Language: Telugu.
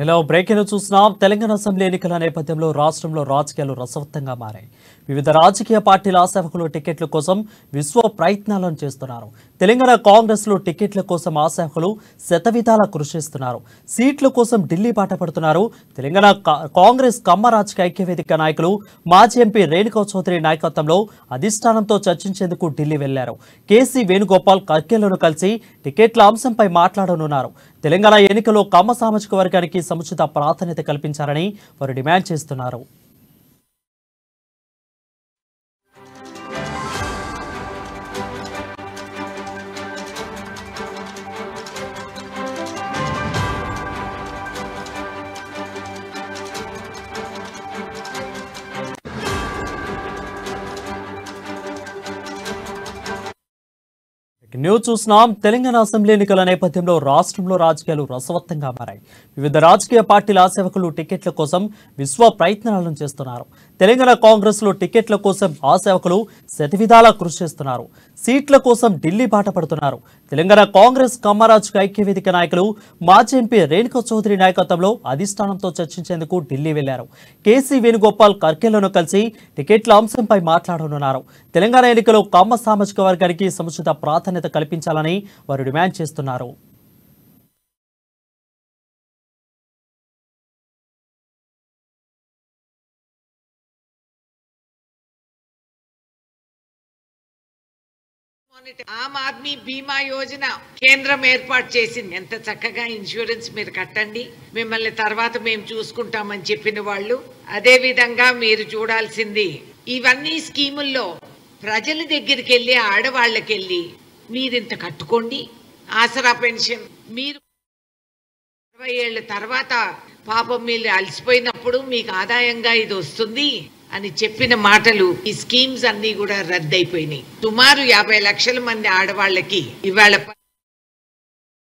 ఇలా బ్రేకింగ్ చూస్తున్నాం. తెలంగాణ అసెంబ్లీ ఎన్నికల నేపథ్యంలో రాష్ట్రంలో రాజకీయాలు రసవత్తంగా మారాయి. వివిధ రాజకీయ పార్టీల ఆశావకులు టికెట్ల కోసం విశ్వ ప్రయత్నాలను చేస్తున్నారు. తెలంగాణ కాంగ్రెస్ లో టికెట్ల కోసం ఆశావకులు శతవిధాల కృషి చేస్తున్నారు. సీట్ల కోసం ఢిల్లీ బాట పడుతున్నారు. తెలంగాణ కాంగ్రెస్ కమ్మ రాజకీయ ఐక్యవేదిక నాయకులు మాజీ ఎంపీ రేణుకా చౌదరి నాయకత్వంలో అధిష్టానంతో చర్చించేందుకు ఢిల్లీ వెళ్లారు. కేసీ వేణుగోపాల్ ఖర్గేలను కలిసి టికెట్ల అంశంపై మాట్లాడనున్నారు. తెలంగాణ ఎన్నికల్లో కమ్మ సామాజిక వర్గానికి సముచిత ప్రాధాన్యత కల్పించాలని వారు డిమాండ్ చేస్తున్నారు. న్యూస్ చూస్తున్నాం. తెలంగాణ అసెంబ్లీ ఎన్నికల నేపథ్యంలో రాష్ట్రంలో రాజకీయాలు రసవత్తంగా మారాయి. వివిధ రాజకీయ పార్టీల ఆశావకులు టికెట్ల కోసం విశ్వ ప్రయత్నాలను చేస్తున్నారు. తెలంగాణ కాంగ్రెస్ లో టికెట్ల కోసం ఆశావకులు శతవిధాలా కృషి చేస్తున్నారు. సీట్ల కోసం ఢిల్లీ బాట పడుతున్నారు. తెలంగాణ కాంగ్రెస్ కమ్మ రాజకీయ ఐక్యవేదిక నాయకులు మాజీ ఎంపీ రేణుకా చౌదరి నాయకత్వంలో అధిష్టానంతో చర్చించేందుకు ఢిల్లీ వెళ్లారు. కేసీ వేణుగోపాల్ ఖర్గేలను కలిసి టికెట్ల అంశంపై మాట్లాడనున్నారు. తెలంగాణ ఎన్నికల్లో కమ్మ సామాజిక వర్గానికి సముచిత ప్రాధాన్యత కల్పించాలని వారు డిమాండ్ చేస్తున్నారు. ఆమ్ ఆద్మీ బీమా యోజన కేంద్రం ఏర్పాటు చేసింది. ఎంత చక్కగా ఇన్సూరెన్స్ మీరు కట్టండి, మిమ్మల్ని తర్వాత మేము చూసుకుంటామని చెప్పిన వాళ్ళు. అదే విధంగా మీరు చూడాల్సింది ఇవన్నీ స్కీముల్లో ప్రజల దగ్గరికి వెళ్ళి ఆడవాళ్ళకి వెళ్ళి మీరింత కట్టుకోండి, ఆసరా పెన్షన్ మీరు 20 ఏళ్ల తర్వాత పాపం మీరు అలసిపోయినప్పుడు మీకు ఆదాయంగా ఇది వస్తుంది అని చెప్పిన మాటలు ఈ స్కీమ్స్ అన్ని కూడా రద్దయిపోయినాయి. సుమారు 50 లక్షల మంది ఆడవాళ్ళకి ఇవాళ